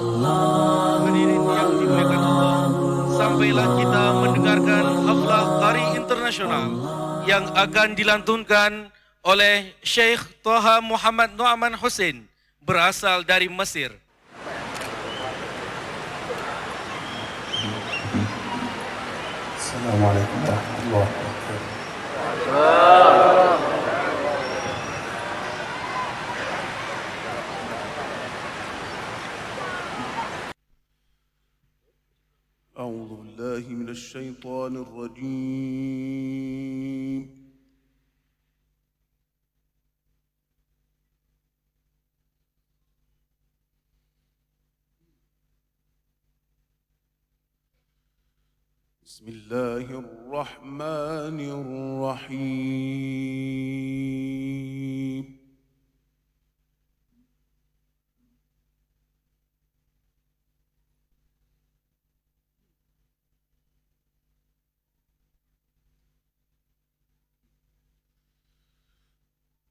Hadirin yang dimuliakan Allah, sampailah kita mendengarkan haflah Qari Internasional yang akan dilantunkan oleh Syekh Thaha Muhammad Nu'man Hussein berasal dari Mesir. Assalamualaikum warahmatullahi wabarakatuh. أعوذ بالله من الشيطان الرجيم. بسم الله الرحمن الرحيم.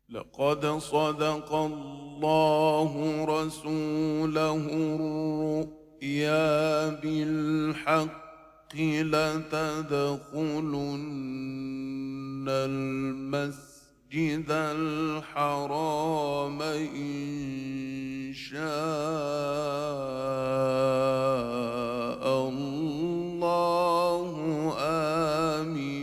لقد صدق الله رسوله الرؤيا بالحق لتدخلن المسجد الحرام إن شاء الله آمنين.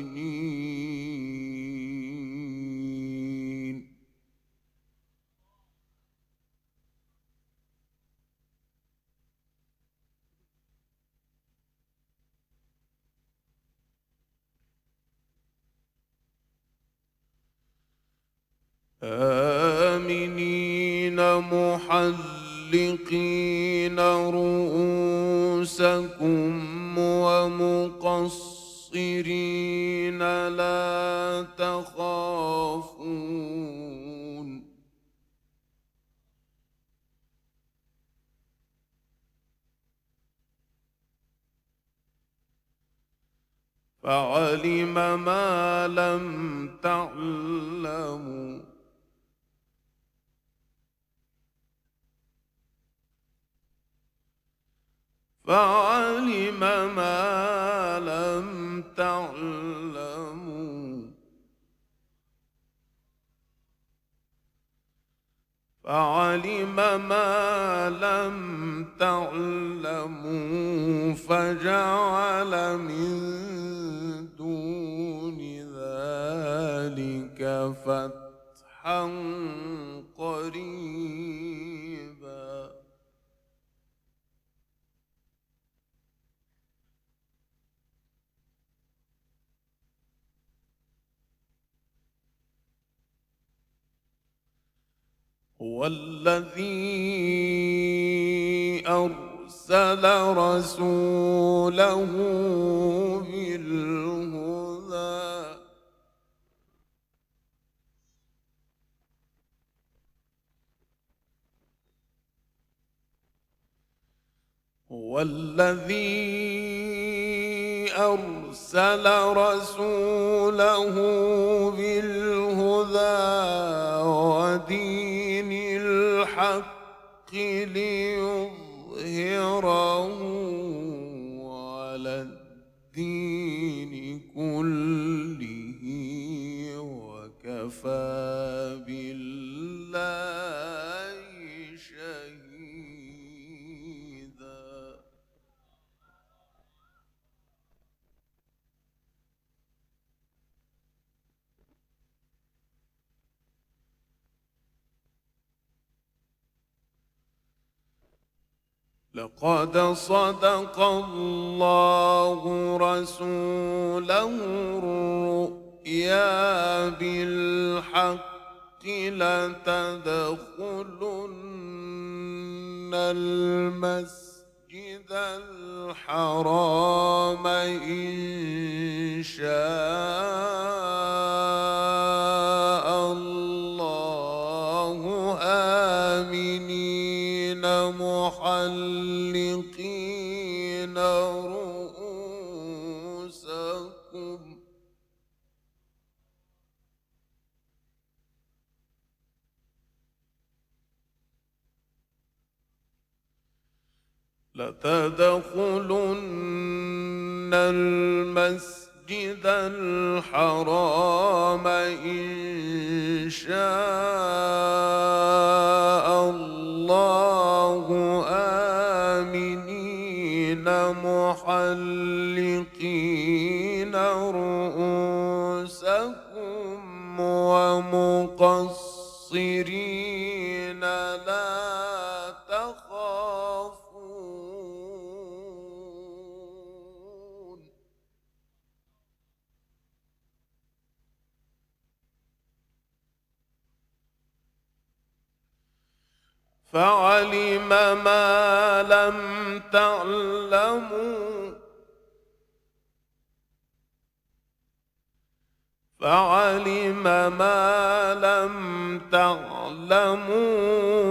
آمنين محلقين رؤوسكم ومقصرين لا تخافون فعلم ما لم تعلموا فعلم ما لم تعلموا فعلم ما لم تعلموا فجعل من دون ذلك فتحا قريبا. هو الذي أرسل رسوله بالهدى هو الذي أرسل رسوله بالهدى ودين الحق ليظهره على الدين كله وكفى بالله شهيدا. لقد صدق الله رسوله الرؤيا بالحق لتدخلن المسجد الحرام إن شاء الله آمنين محلقين رؤوسكم لتدخلن المسجد الحرام إن شاء الله آمنين محلقين رؤوسكم ومقصرين لا تخافون فعلم ما لم تعلموا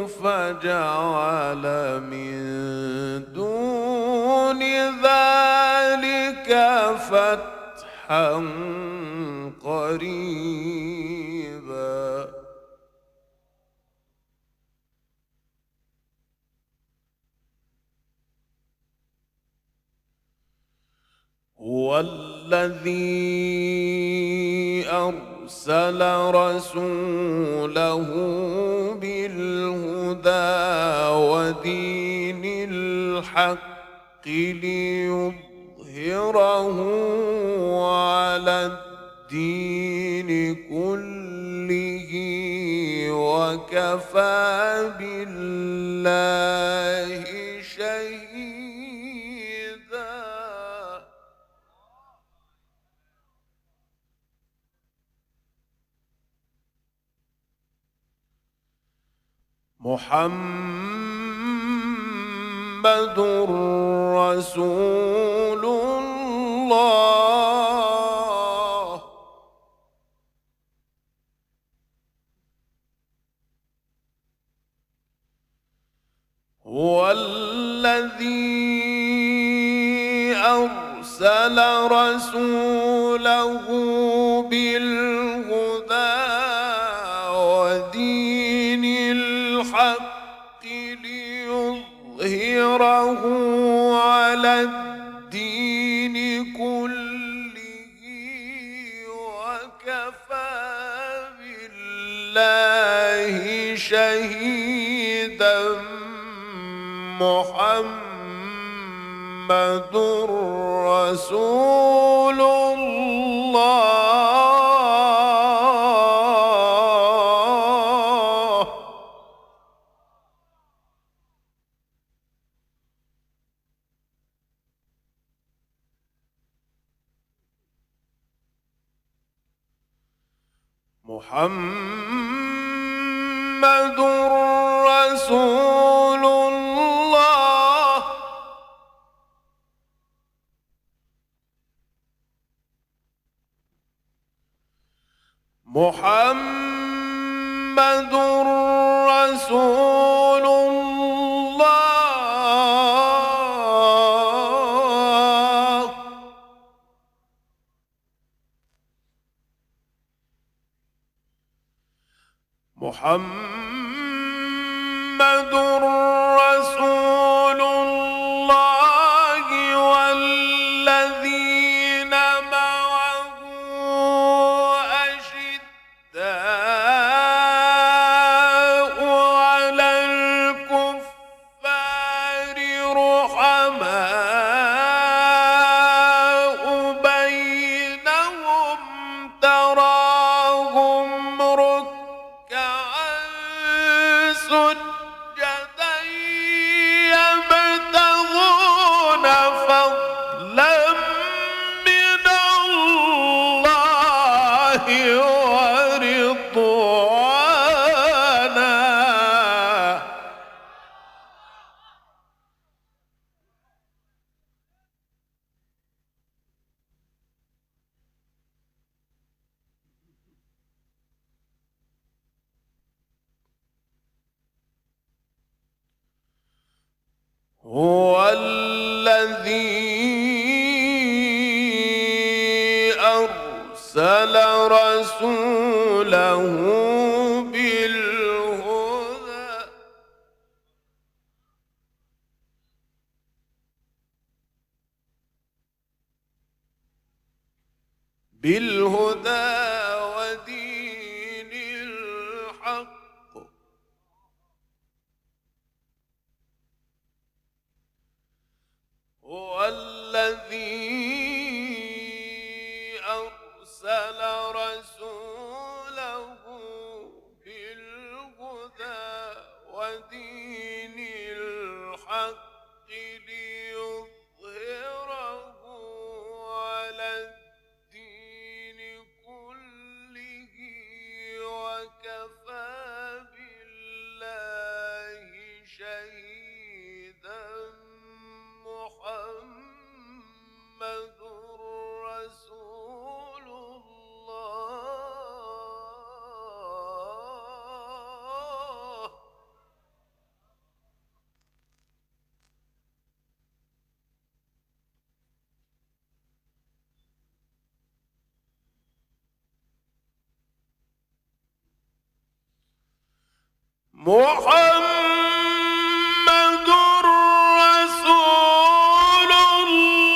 فجعل من دون ذلك فتحا قريبا هو الذي أرسل رسوله بالهدى ودين الحق ليظهره على الدين كله وكفى بالله شهيدا محمد رسول الله هو الذي أرسل رسوله بالهدى ودين الحق ليظهره على الدين كله وكفى بالله شهيدا محمد رسول الله محمد رسول الله محمد رسول الله محمد رسول الله والذين معه أشداء على الكفار رحماء بينهم تراهم ركعا سجدا يبتغون فضلا من الله ورضوانا هو الذي أرسل رسوله بالهدى بالهدى ودين الحق هو الذي أرسل رسوله بالهدى ودين الحق ليظهره على الدين كله وكفى بالله شهيدا محمد رسول الله محمد رسول الله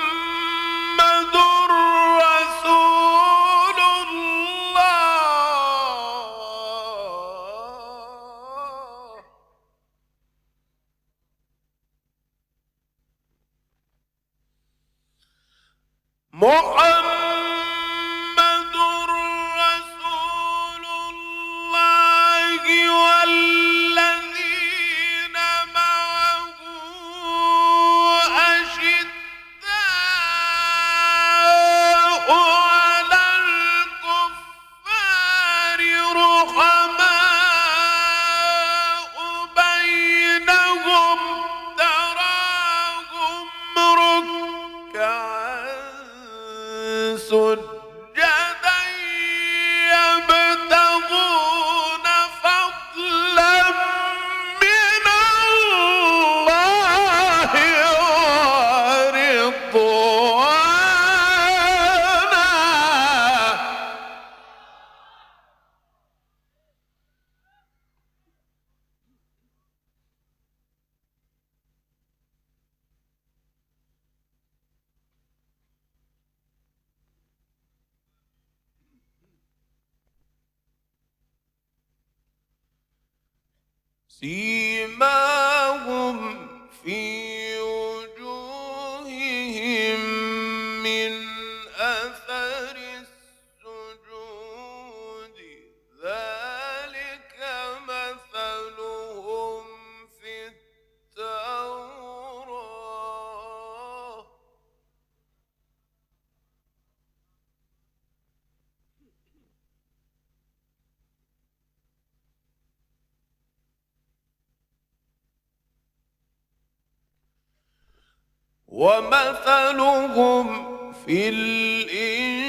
محمد رسول الله محمد رسول الله والذين معه أشداء على الكفار رحماء بينهم تراهم ركعا سجدا يبتغون فضلا من الله ورضوانا سيماهم في وجوههم من أثر السجود ذلك مثلهم في التوراة ومثلهم في الإنجيل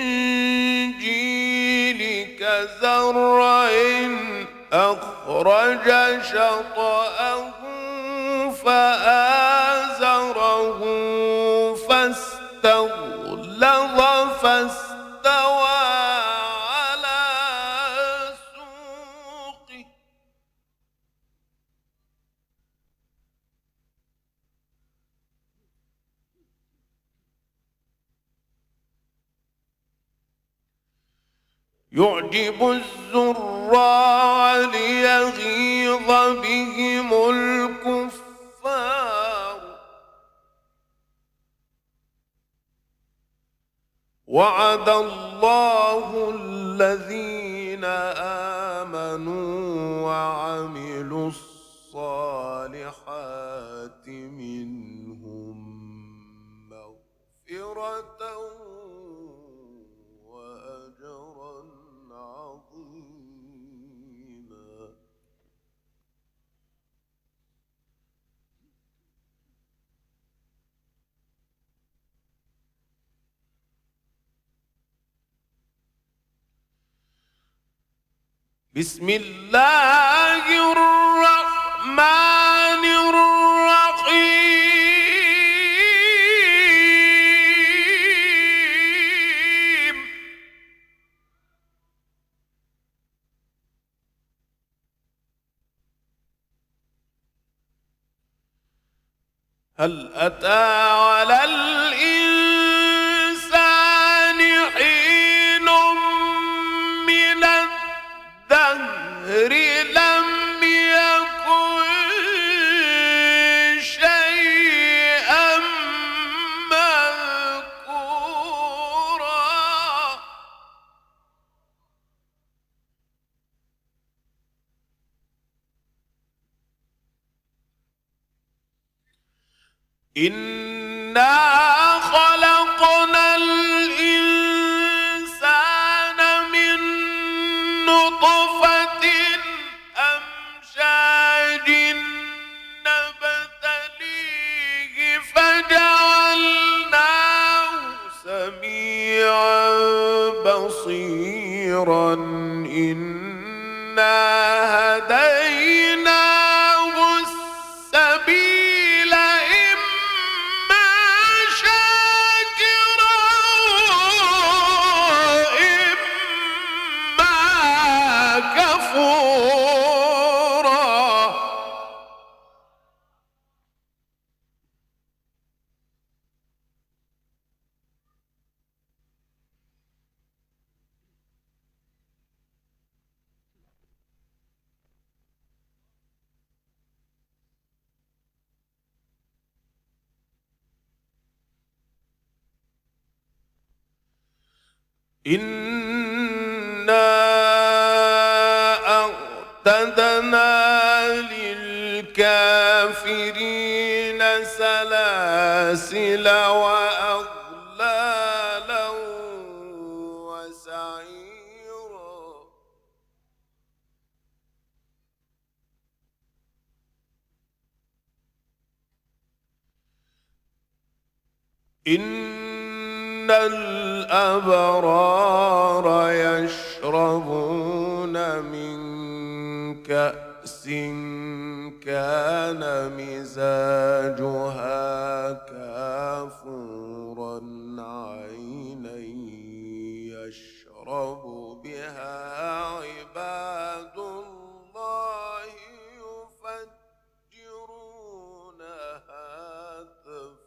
كزرع أخرج شطأه فآزره فاستغلظ فاستوى على سوقه يعجب الزراع ليغيظ بهم الكفار وعد الله الذين آمنوا وعملوا الصالحات منهم مغفرة وأجرا عظيما بسم الله الرحمن الرحيم هل أتى على الإنسان حين من الدهر لم يكن شيئا مذكورا إنا خلقنا الإنسان من نطفة أمشاج نبتليه فجعلناه سميعا بصيرا إنا هديناه السبيل إما شاكرا وإما كفورا إنا أعتدنا للكافرين سلاسل وأغلالا وسعيرا إن الأبرار يشربون من كأس كان مزاجها كافورا عينا يشرب بها عباد الله يفجرونها تفجيرا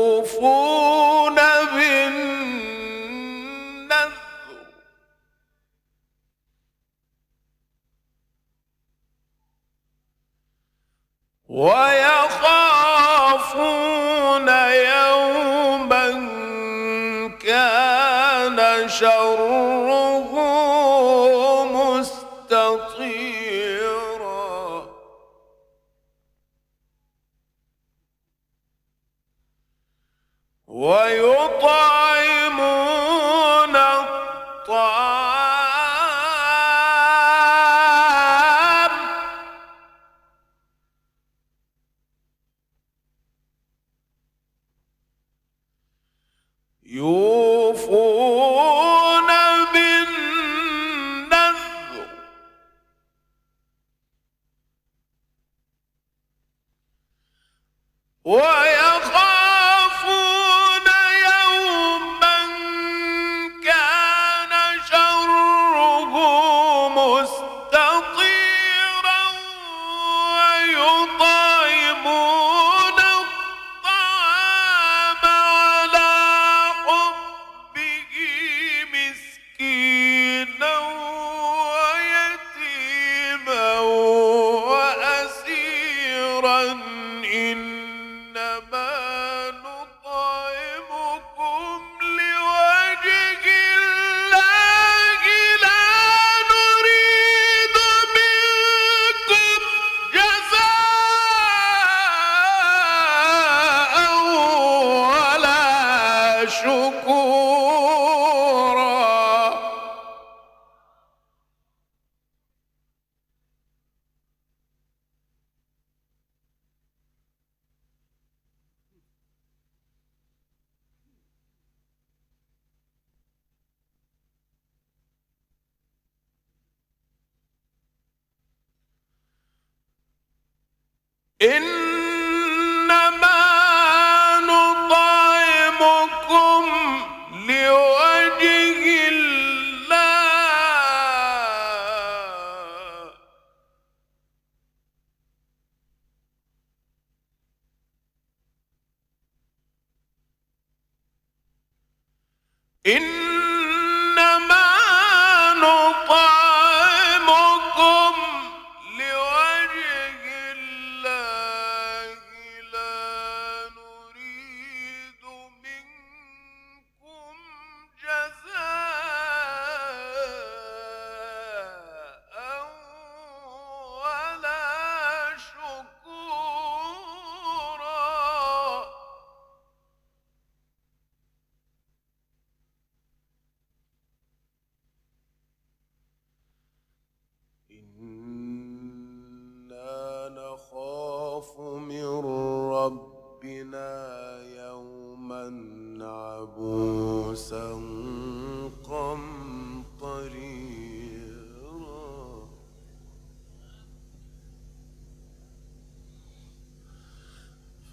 يوفون بالنذر ويخافون يوما كان شره مستطيرا ويطعمون الطعام يوفون بالنذر ويخافون يوما كان شره مستطيرا ويطعمون الطعام على حبه مسكينا ويتيما وأسيرا إنما نطعمكم لوجه الله لا نريد منكم جزاء ولا شكورا إن إنما نطعمكم لوجه الله لا نريد منكم جزاء ولا شكورا. إنا نخاف من ربنا يوما عبوسا قمطريرا.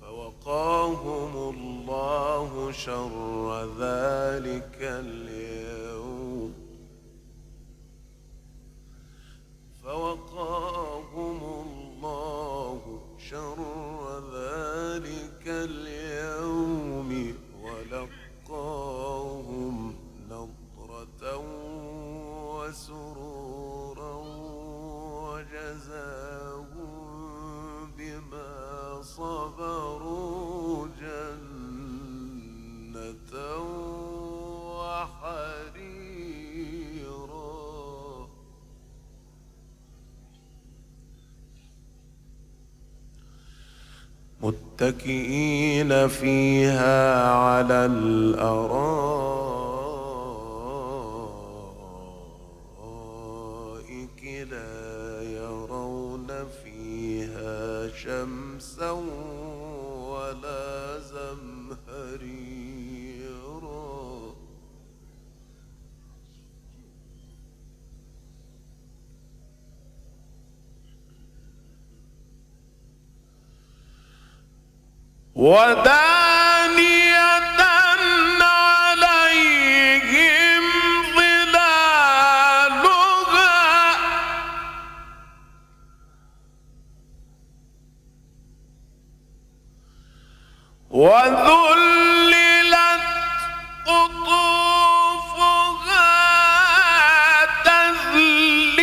فوقاهم الله شر ذلك اليوم فوقاهم الله شر ذلك اليوم ولقاهم نضرة وسرورا وجزاهم بما صبروا جنة وحريرا. متكئين فيها على الأرائك لا يرون فيها شمسا ولا زمهريرا. ودانية عليهم ظلالها وذللت قطوفها تذليلا.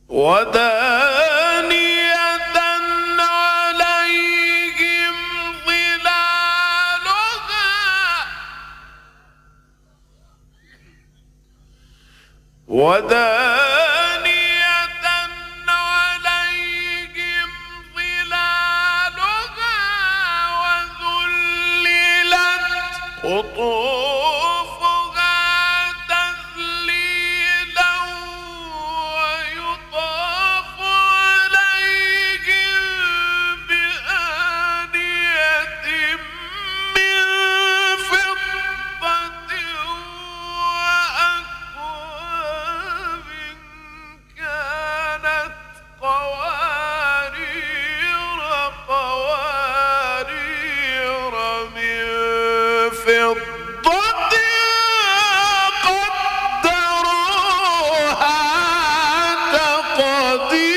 ودانية عليهم ظلالها ودانية عليهم ظلالها وذللت قطوفها تذليلا ويطاف عليهم بآنية من فضة وأكواب كانت قوارير من فضة قدروها تقديرا.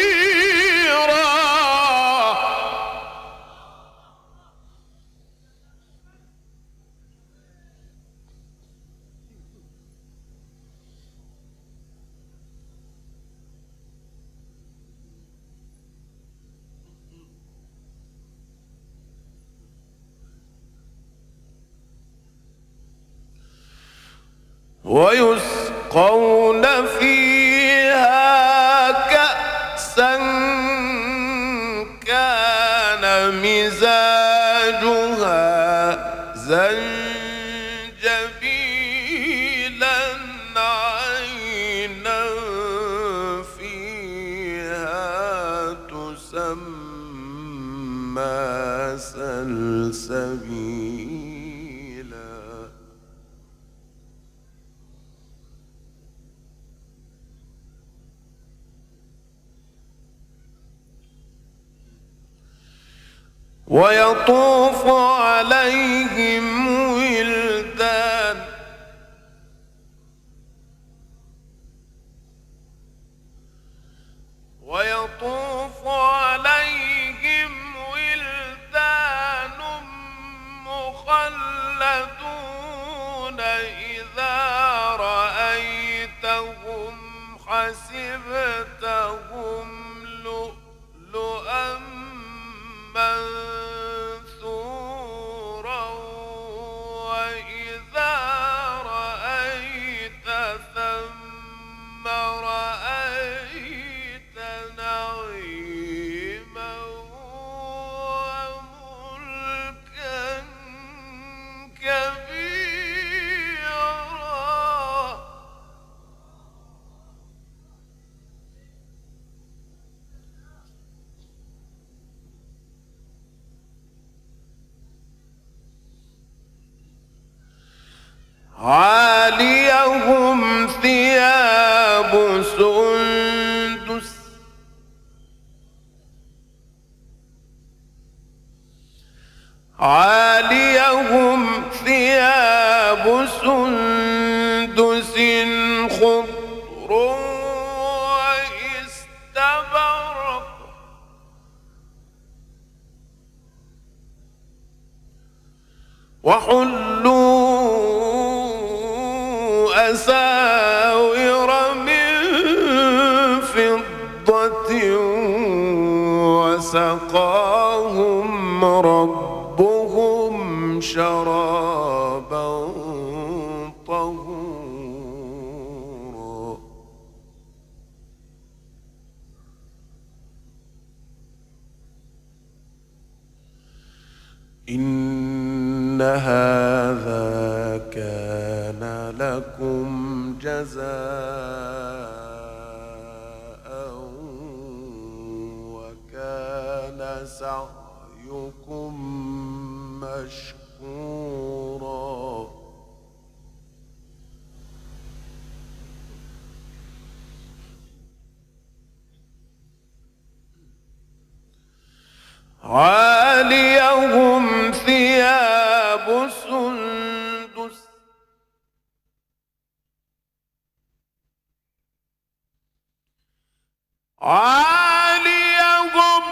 ويسقون فيها كأسا كان مزاجها زنجبيلا عينا فيها تسمى سلسبيلا. ويطوف عليهم ولدان ويطوف عليهم ولدان عاليهم ثياب سندس عاليهم ثياب سندس خضر واستبرق وحلوا أساور من فضة وسقاهم ربهم شرابا طهورا إن هذا كان لكم جزاء وكان سعيكم مشكورا عاليهم ثياب سندس عاليهم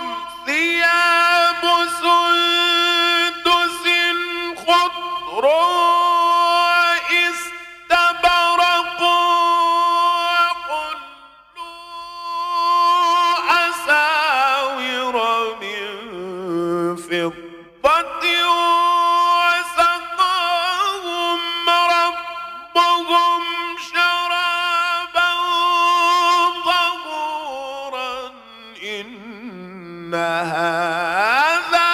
ثياب سندس خضر واستبرق وحلوا أساور من فضة وسقاهم ربهم شرابا طهورا إن هذا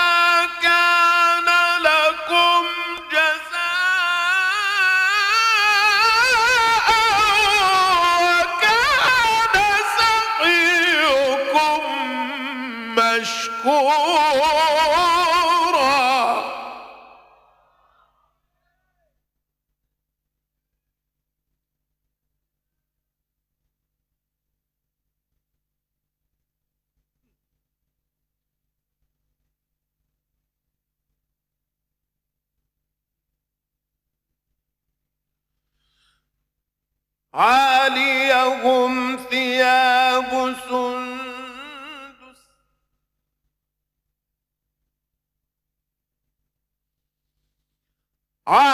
كان لكم جزاء وكان سعيكم مشكورا عاليهم ثياب سندس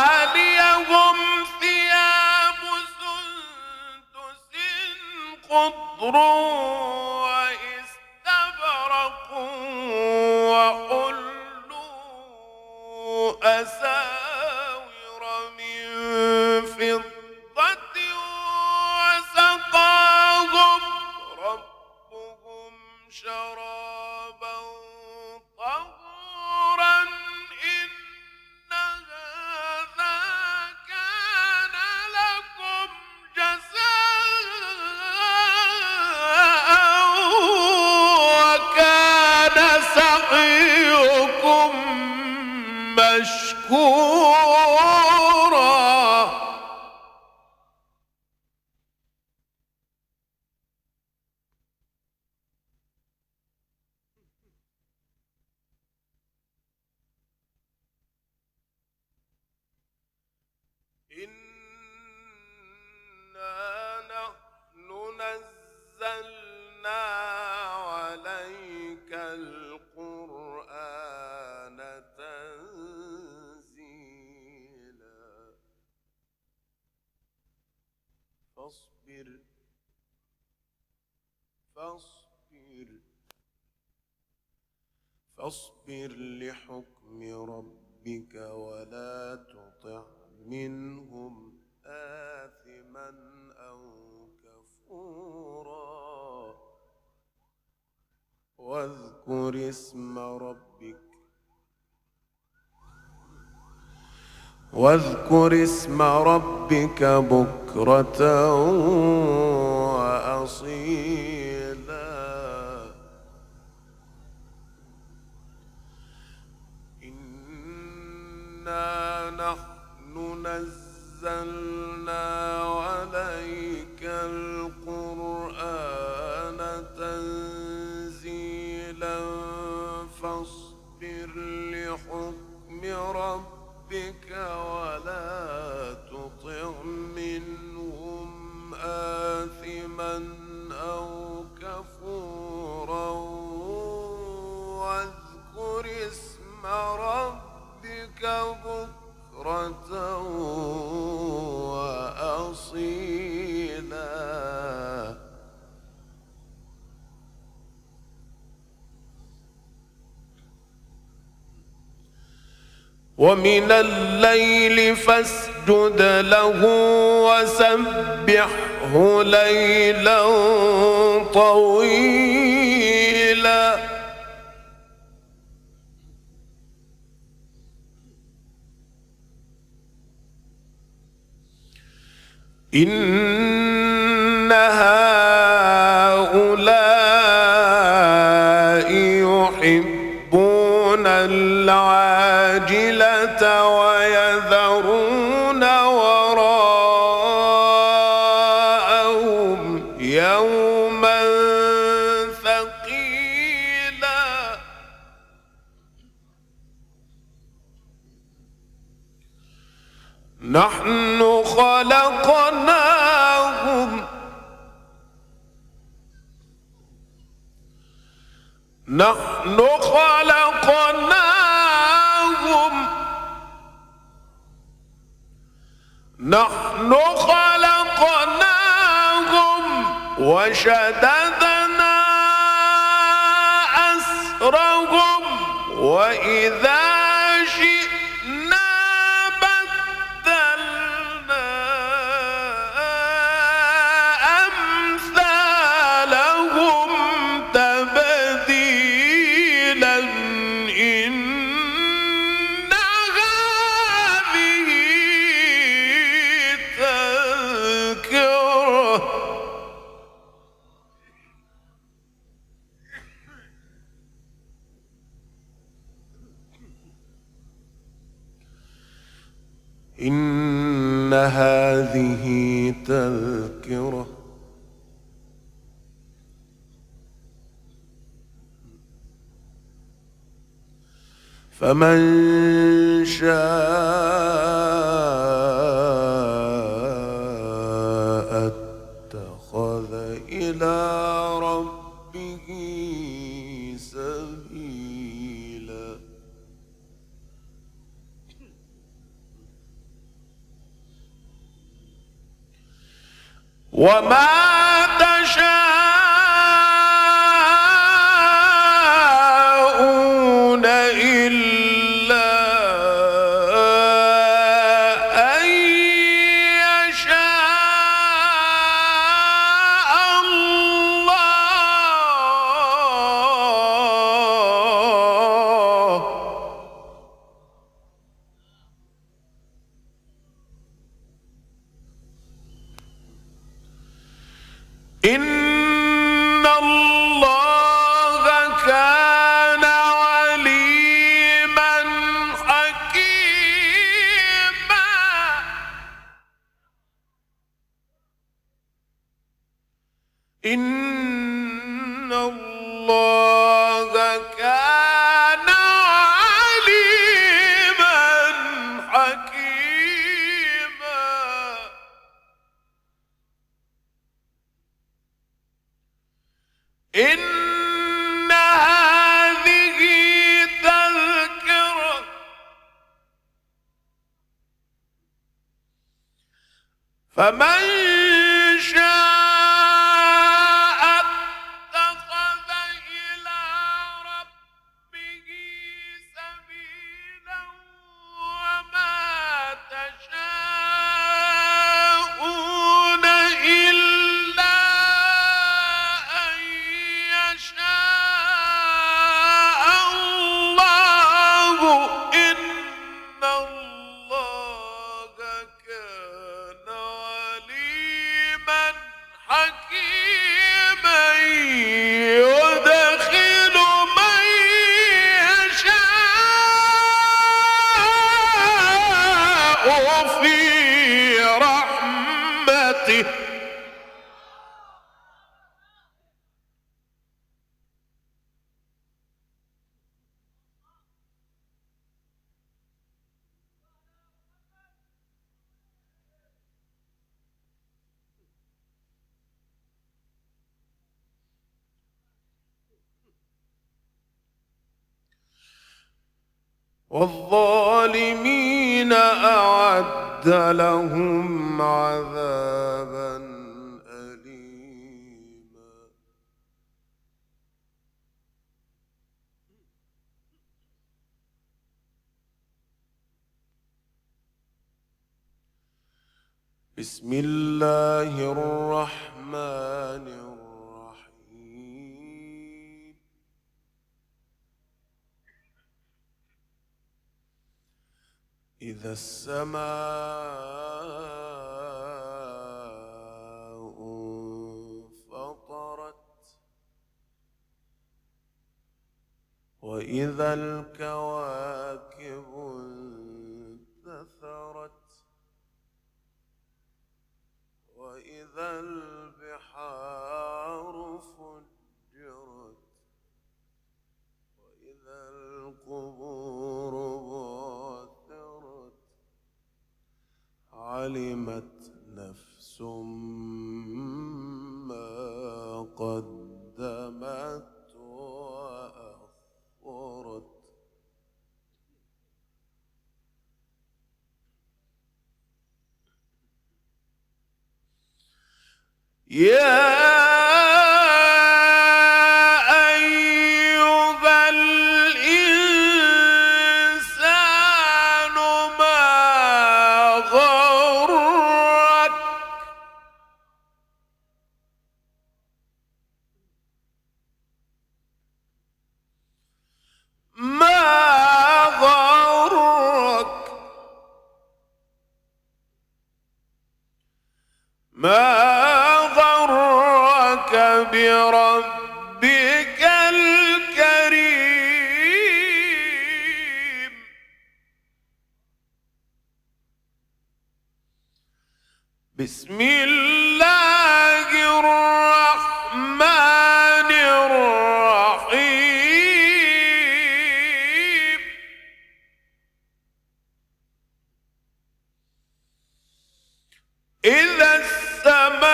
عاليهم ثياب سندس خضر واستبرق وحلوا أساور من فضة وسقاهم ربهم شرابا طهورا إن هذا كان لكم جزاء وكان سعيكم مشكورا إنا نحن نزلنا عليك القرآن تنزيلا فاصبر لحكم ربك ولا تطع منهم آثما أو كفورا واذكر اسم ربك بكرة وأصيلا إنا نحن نزلنا فاصبر لحكم ربك ولا تطع منهم آثما أو كفورا واذكر اسم ربك بكرة وأصيلا ومن الليل فاسجد له وسبحه ليلا طويلا إن هؤلاء يحبون العاجلة ويذرون وراءهم يوما ثقيلا نحن خلقناهم وشددنا أسرهم وإذا شئنا بدلنا أمثالهم تبديلا إن هذه تذكرة إن هذه تذكرة فمن شاء اتخذ إلى ربه سبيلا وما تشاءون إلا أن يشاء الله إن الله كان عليما حكيما إن الله كان عليما حكيما إن هذه تذكرة فمن شاء اتخذ إلى ربه سبيلا وما تشاءون إلا أن يشاء الله إن الله كان عليما والظالمين أعد لهم عذابا أليما. بسم الله الرحمن الرحيم. إذا السماء انفطرت وإذا الكواكب انتثرت وإذا البحار فجرت وإذا القبور بعثرت علمت نفس ما قدمت وأخرت. يا أيها الإنسان ما غرك بربك الكريم. بسم الله الرحمن الرحيم. إذا السماء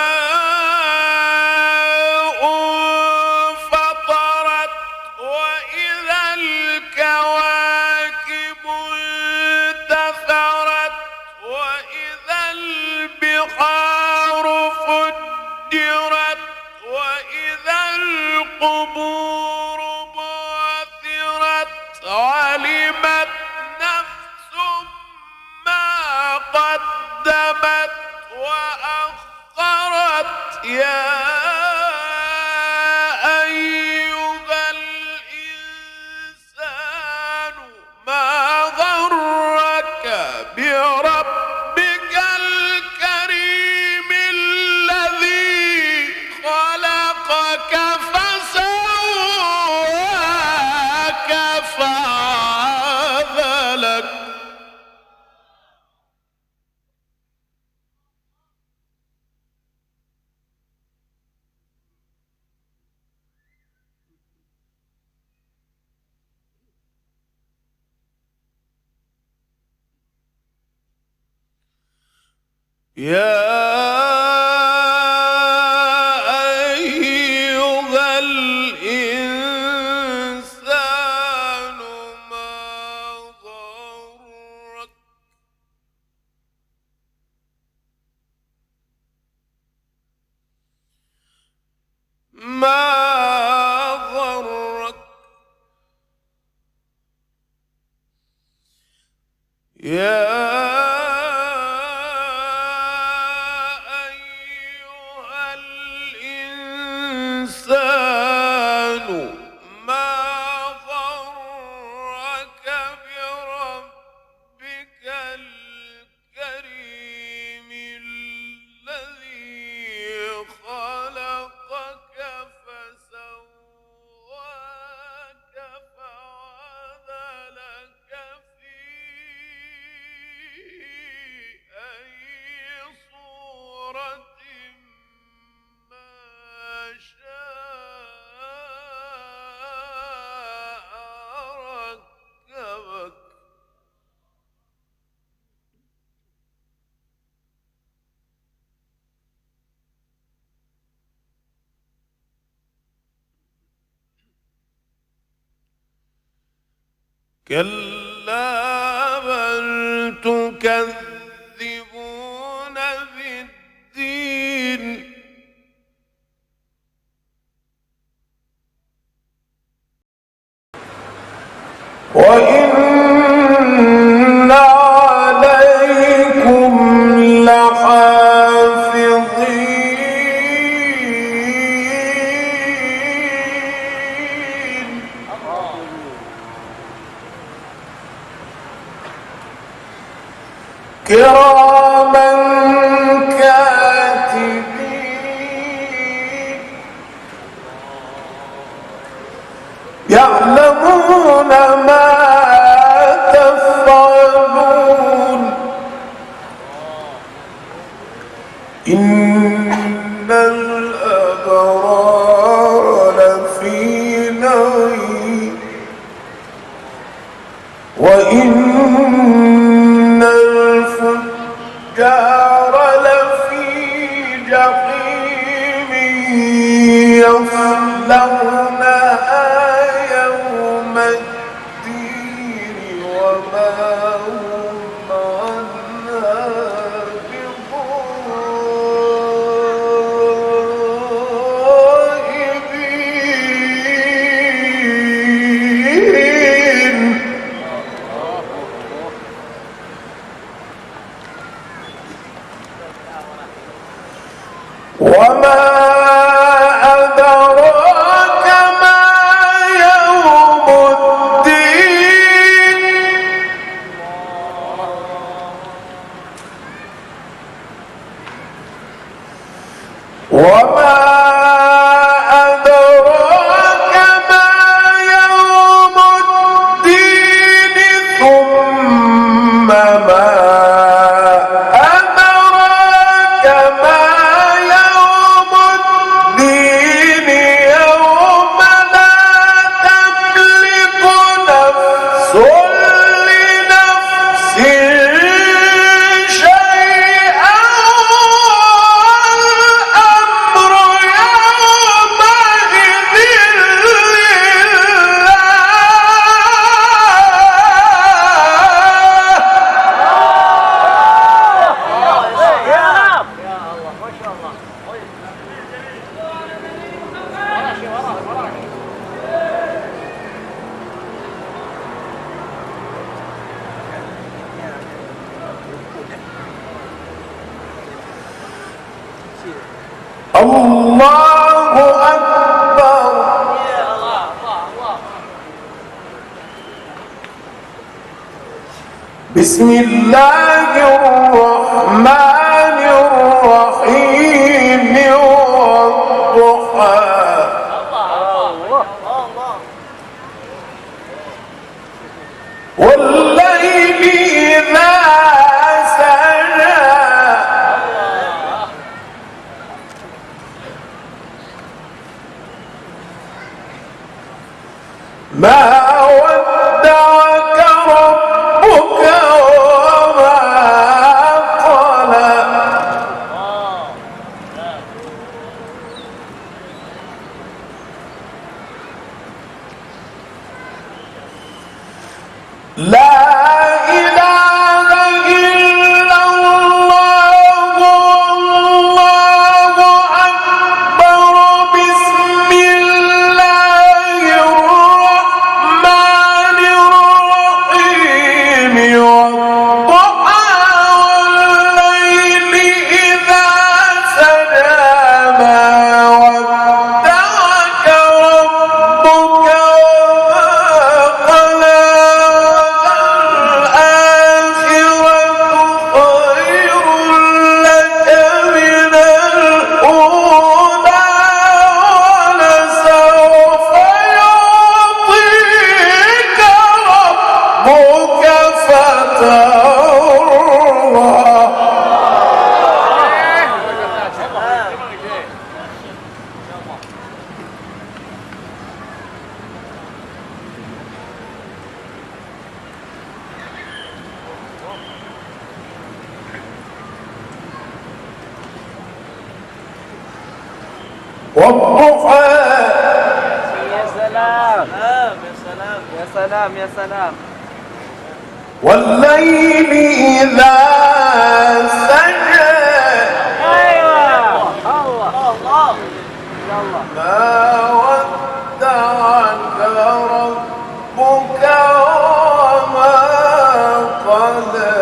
انفطرت وإذا الكواكب انتثرت وإذا البحار فجرت وإذا القبور بعثرت علمت نفس ما قدمت وأخرت. يا أيها الإنسان ما غرك بربك الكريم الذي خلقك فسواك فعدلك. يا أيها الإنسان ما غرك يا أيها الإنسان ما غرك بربك الكريم الذي خلقك فسواك فعدلك في أي صورة ما شاء ركبك. كلا تكذبون بالدين وإن عليكم لحافظين كراما كاتبين يعلمون ما تفعلون إن الأبرار لفي نعيم وإن الفجار لفي جحيم يصلونها يوم الدين وما هم عنها بغائبين وما أدراك ما يوم الدين وما أدراك ما يوم الدين ثم ما أدراك ما يوم الدين يوم لا تملك نفس لنفس شيئا والأمر يومئذ الله أكبر بسم الله الرحمن الرحيم والضحى والليل إذا سجى ما ودعك ربك وما قلى لا إله إلا الله والله أكبر بسم الله الرحمن الرحيم والضحى والليل إذا سجى ما ودعك ربك وما قلى والضحى يا سلام يا سلام يا سلام يا سلام والليل إذا سجى ما ودعك ربك وما قلى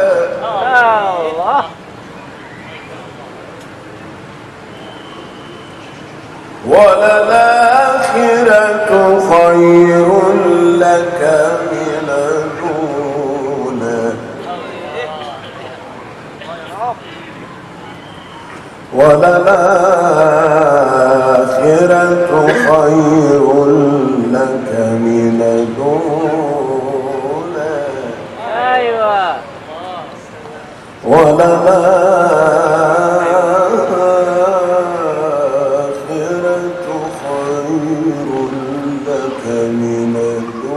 وللآخرة خير لك من الأولى وللآخرة خير لك من الأولى وللآخرة خير لك من الأولى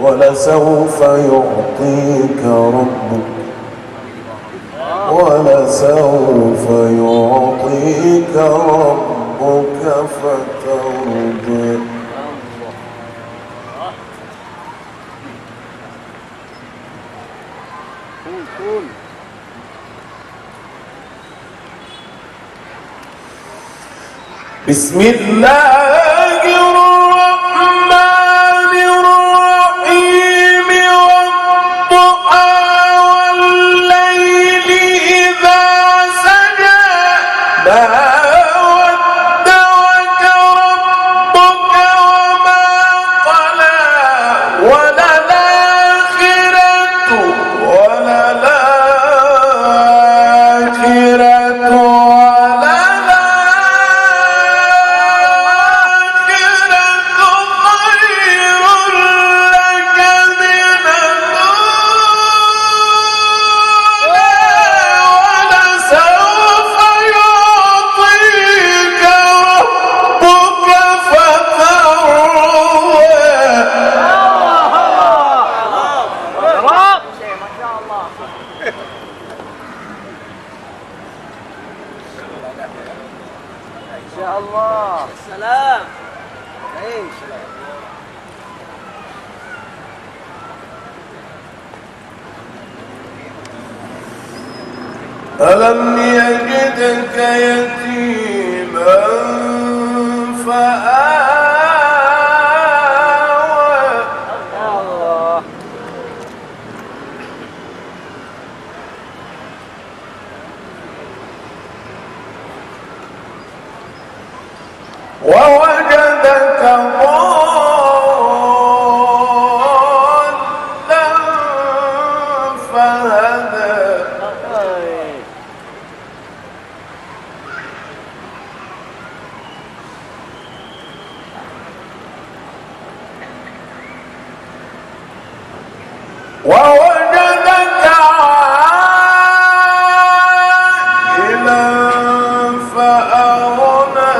ولسوف يعطيك ربك ولسوف يعطيك ربك فترضى بسم الله الرحمن الرحيم والضحى والليل إذا سجى ما ودعك ربك وما قلى وللآخرة ألم يجدك يتيما فآوى ووجدك ضالا فهدى ووجدك عائلا فأغنى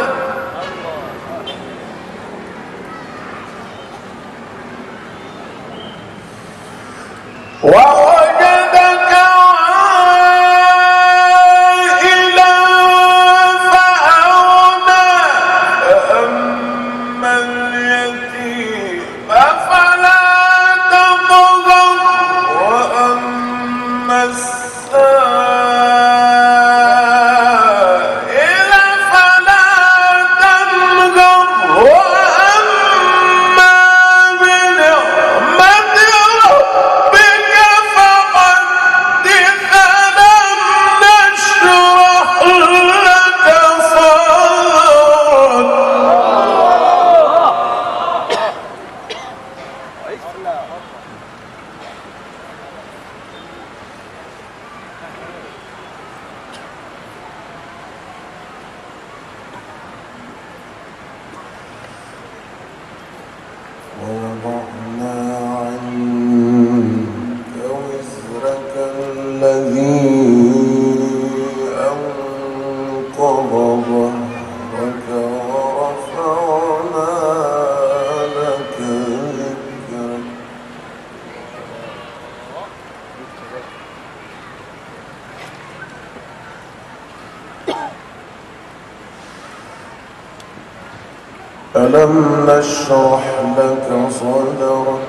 ألم نشرح لك صدرك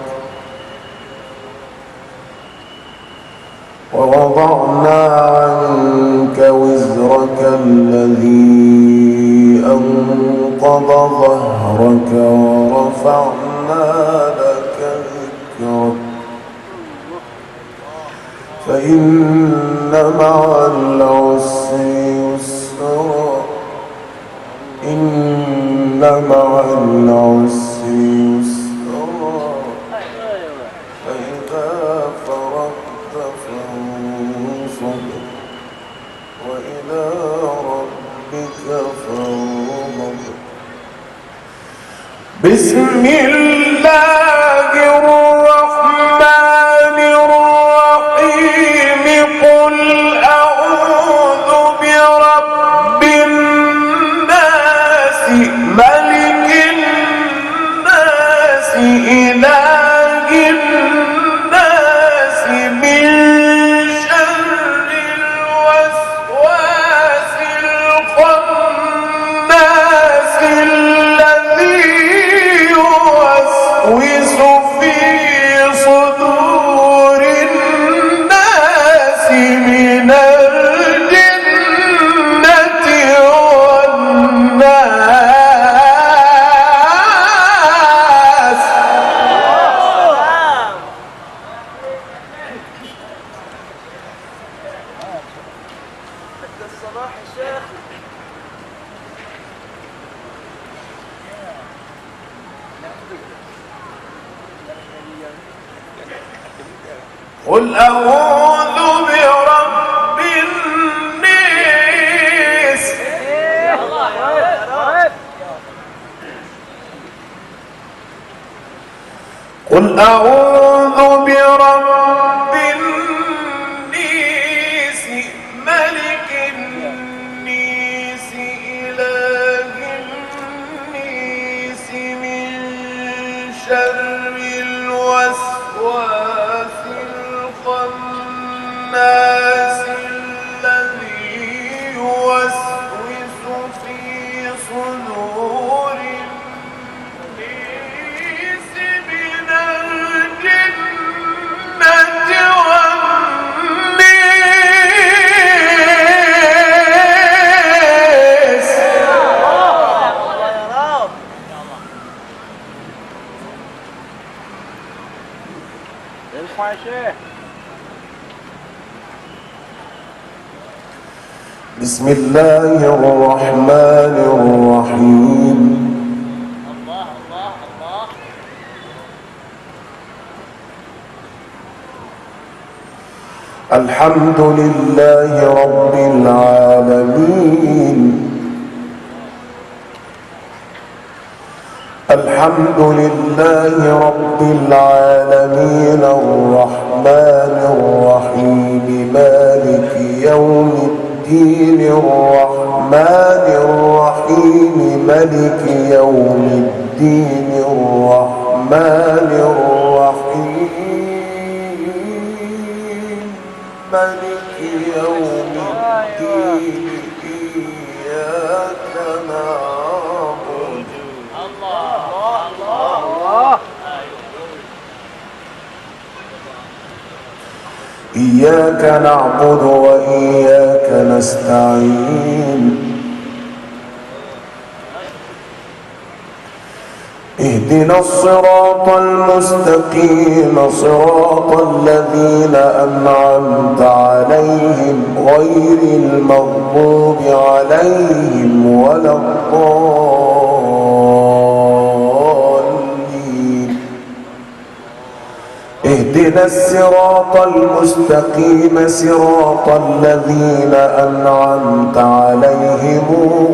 ووضعنا عنك وزرك الذي أنقض ظهرك ورفعنا لك ذكرك فإن مع العسر يسرا إن مع العسر يسرا فإذا فرغت فانصب وإلى ربك فارغب بسم الله الرحمن الرحيم قل أعوذ برب الناس ملك الناس إله الناس من شر الوسواس الخناس الذي يوسوس في صدور الناس من الجنة والناس. قل أعوذ برب الناس قل أعوذ برب الناس ملك الناس إله الناس من شر الوسواس الخناس الذي يوسوس في صدور الناس من الجنة والناس. ارفع يا شيخ. بسم الله الرحمن الرحيم الله الله الله. الحمد لله رب العالمين الحمد لله رب العالمين الرحمن الرحيم مالك يوم الدين الرحمن الرحيم ملك يوم الدين الرحمن الرحيم ملك يوم الدين إياك نعبد الله الله. إياك نعبد وإياك نستعين اهدنا الصراط المستقيم صراط الذين أنعمت عليهم غير المغضوب عليهم ولا الضالين. اهدنا الصراط المستقيم صراط الذين أنعمت عليهم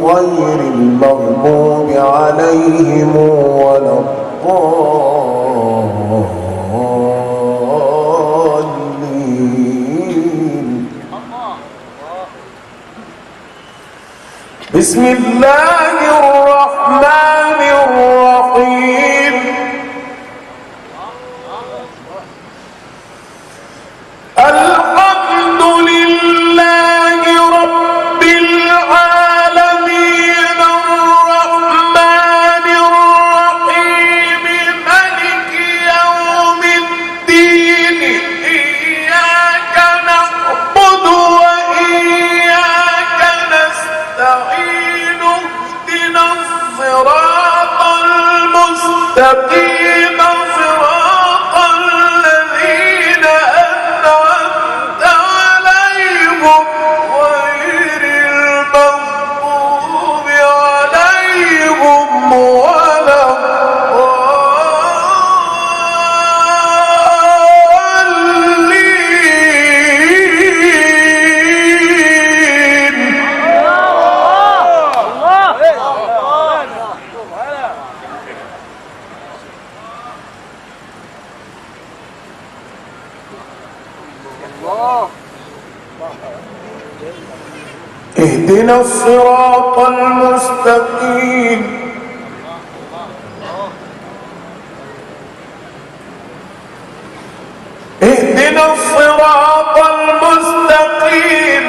غير المغضوب عليهم ولا الضالين. بسم الله الرحمن الرحيم الحمد لله رب العالمين الرحمن الرحيم المستقيم صراط الذين أنعمت عليهم غير المغضوب عليهم ولا اهدنا الصراط المستقيم اهدنا الصراط المستقيم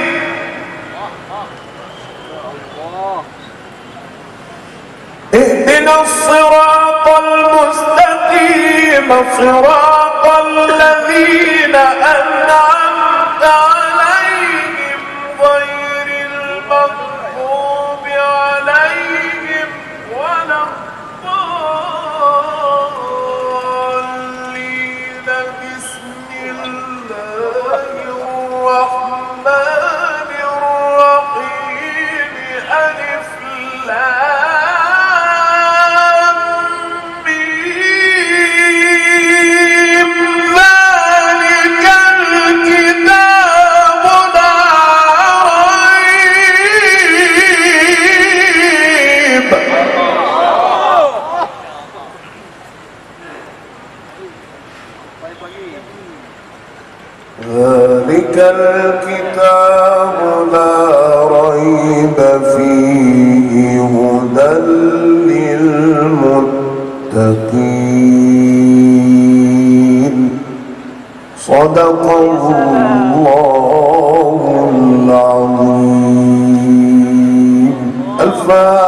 اهدنا الصراط المستقيم صراط الذين أنعمت عليهم غير المغضوب عليهم ولا الضالين بسم الله الرحمن الرحيم ألف لام ميم ذلك الكتاب لا ريب ذلك الكتاب لا ريب فيه هدى للمتقين صدق الله العظيم الفاتحة